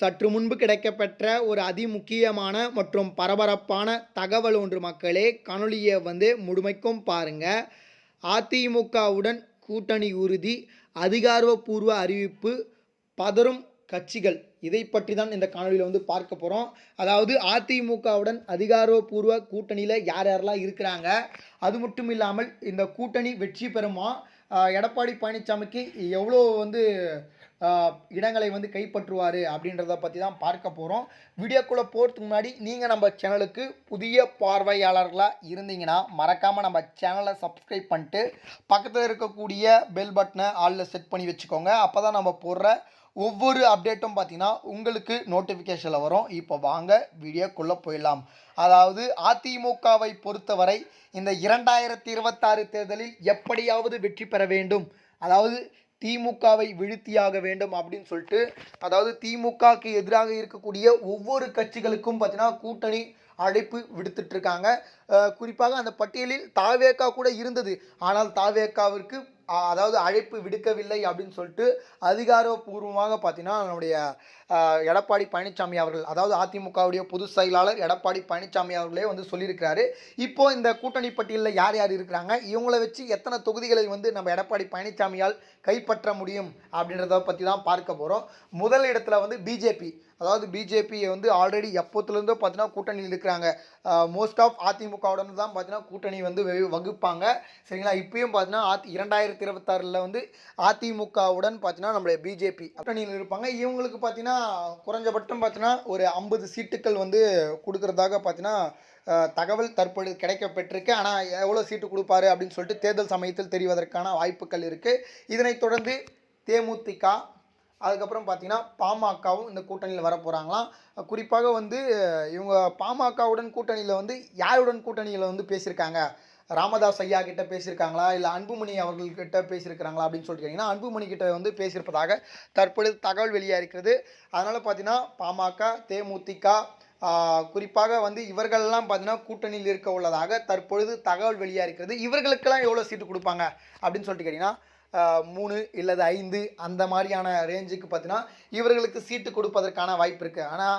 சற்று முன்பு கிடைக்கப்பெற்ற ஒரு அதிமுக்கியமான மற்றும் பரபரப்பான தகவல் ஒன்று மக்களே. காணொளியை முழுமைக்கும் பாருங்க. அதிமுகவுடன் கூட்டணி உறுதி, அதிகாரப்பூர்வ அறிவிப்பு, பதறும் கட்சிகள். இதை பற்றி தான் இந்த காணொலியில் பார்க்க போகிறோம். அதாவது அதிமுகவுடன் அதிகாரப்பூர்வ கூட்டணியில் யார் யாரெல்லாம் இருக்கிறாங்க, அது மட்டும் இல்லாமல் இந்த கூட்டணி வெற்றி பெறுமா, எடப்பாடி பழனிசாமிக்கு எவ்வளோ இடங்களை கைப்பற்றுவார் அப்படின்றத பற்றி தான் பார்க்க போகிறோம். வீடியோக்குள்ளே போகிறதுக்கு முன்னாடி நீங்கள் நம்ம சேனலுக்கு புதிய பார்வையாளர்களாக இருந்தீங்கன்னா மறக்காமல் நம்ம சேனலை சப்ஸ்கிரைப் பண்ணிட்டு பக்கத்தில் இருக்கக்கூடிய பெல் பட்டனை ஆலில் செட் பண்ணி வச்சுக்கோங்க. அப்போ தான் நம்ம போடுற ஒவ்வொரு அப்டேட்டும் பார்த்தீங்கன்னா உங்களுக்கு நோட்டிஃபிகேஷனில் வரும். இப்போ வாங்க வீடியோக்குள்ளே போயிடலாம். அதாவது அதிமுகவை பொறுத்தவரை இந்த 2026 தேர்தலில் எப்படியாவது வெற்றி பெற வேண்டும், அதாவது திமுகவை வீழ்த்தியாக வேண்டும் அப்படின்னு சொல்லிட்டு, அதாவது திமுகவுக்கு எதிராக இருக்கக்கூடிய ஒவ்வொரு கட்சிகளுக்கும் பார்த்தீங்கன்னா கூட்டணி அழைப்பு விடுத்துட்ருக்காங்க. குறிப்பாக அந்த பட்டியலில் தாவேகா கூட இருந்தது. ஆனால் தாவேகாவிற்கு அதாவது அழைப்பு விடுக்கவில்லை அப்படின்னு சொல்லிட்டு அதிகாரப்பூர்வமாக பார்த்தீங்கன்னா நம்முடைய எடப்பாடி பழனிசாமி அவர்கள், அதாவது அதிமுகவுடைய பொதுச் செயலாளர் எடப்பாடி பழனிசாமி அவர்களே சொல்லியிருக்கிறாரு. இப்போது இந்த கூட்டணி பட்டியலில் யார் யார் இருக்கிறாங்க, இவங்களை வச்சு எத்தனை தொகுதிகளை நம்ம எடப்பாடி பழனிசாமியால் கைப்பற்ற முடியும் அப்படின்றத பற்றி தான் பார்க்க போகிறோம். முதல் இடத்துல பிஜேபி, அதாவது பிஜேபியை ஆல்ரெடி எப்போத்துலேருந்தோ பார்த்தீங்கன்னா கூட்டணியில் இருக்கிறாங்க. மோஸ்ட் ஆஃப் அதிமுகவுடன் தான் பார்த்தீங்கன்னா கூட்டணி வகுப்பாங்க, சரிங்களா. இப்பயும் பார்த்தீங்கன்னா 2026 அதிமுகவுடன் பார்த்தீங்கன்னா நம்மளுடைய பிஜேபி கூட்டணியில் இருப்பாங்க. இவங்களுக்கு பார்த்தீங்கன்னா குறைஞ்சபட்சம் பார்த்தீங்கன்னா ஒரு 50 சீட்டுகள் கொடுக்குறதாக பார்த்தீங்கன்னா தகவல் தற்பொழுது கிடைக்கப்பெற்றிருக்கு. ஆனால் எவ்வளோ சீட்டு கொடுப்பாரு அப்படின்னு சொல்லிட்டு தேர்தல் சமயத்தில் தெரிவதற்கான வாய்ப்புகள் இருக்குது. இதனைத் தொடர்ந்து தேமுதிக, அதுக்கப்புறம் பார்த்தீங்கன்னா பாமகவும் இந்த கூட்டணியில் வர போகிறாங்களாம். குறிப்பாக இவங்க பாமகவுடன் கூட்டணியில் யாருடன் கூட்டணியில் பேசியிருக்காங்க, ராமதாஸ் ஐயா கிட்ட பேசியிருக்காங்களா, இல்லை அன்புமணி அவர்கள்கிட்ட பேசியிருக்கிறாங்களா அப்படின்னு சொல்லிட்டு கேட்டிங்கன்னா அன்புமணி கிட்ட பேசியிருப்பதாக தற்பொழுது தகவல் வெளியாக இருக்கிறது. அதனால் பார்த்தீங்கன்னா பாமக, தேமுதிக, குறிப்பாக இவர்களெல்லாம் பார்த்தீங்கன்னா கூட்டணியில் இருக்க உள்ளதாக தற்பொழுது தகவல் வெளியாக இருக்கிறது. இவர்களுக்கெல்லாம் எவ்வளோ சீட்டு கொடுப்பாங்க அப்படின்னு சொல்லிட்டு கேட்டிங்கன்னா 3 இல்லது 5 அந்த மாதிரியான ரேஞ்சுக்கு பார்த்தீங்கன்னா இவர்களுக்கு சீட்டு கொடுப்பதற்கான வாய்ப்பு இருக்குது. ஆனால்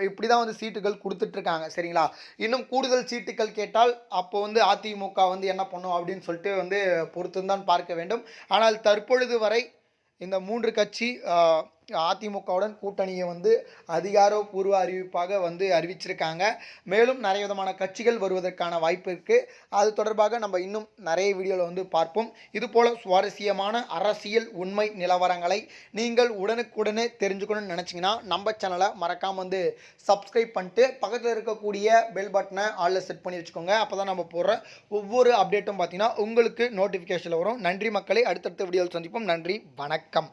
இப்படி தான் சீட்டுகள் கொடுத்துட்ருக்காங்க, சரிங்களா. இன்னும் கூடுதல் சீட்டுகள் கேட்டால் அப்போ அதிமுக என்ன பண்ணும் அப்படின்னு சொல்லிட்டு பொறுத்து தான் பார்க்க வேண்டும். ஆனால் தற்பொழுது வரை இந்த 3 கட்சி அதிமுகவுடன் கூட்டணியை அதிகாரப்பூர்வ அறிவிப்பாக அறிவிச்சிருக்காங்க. மேலும் நிறைய விதமான கட்சிகள் வருவதற்கான வாய்ப்பு இருக்குது. அது தொடர்பாக நம்ம இன்னும் நிறைய வீடியோவில் பார்ப்போம். இதுபோல் சுவாரஸ்யமான அரசியல் உண்மை நிலவரங்களை நீங்கள் உடனுக்குடனே தெரிஞ்சுக்கணும்னு நினச்சிங்கன்னா நம்ம சேனலை மறக்காமல் சப்ஸ்கிரைப் பண்ணிட்டு பக்கத்தில் இருக்கக்கூடிய பெல் பட்டனை ஆலில் செட் பண்ணி வச்சுக்கோங்க. அப்போ தான் நம்ம போடுற ஒவ்வொரு அப்டேட்டும் பார்த்தீங்கன்னா உங்களுக்கு நோட்டிஃபிகேஷனில் வரும். நன்றி மக்களே, அடுத்தடுத்த வீடியோவில் சந்திப்போம். நன்றி, வணக்கம்.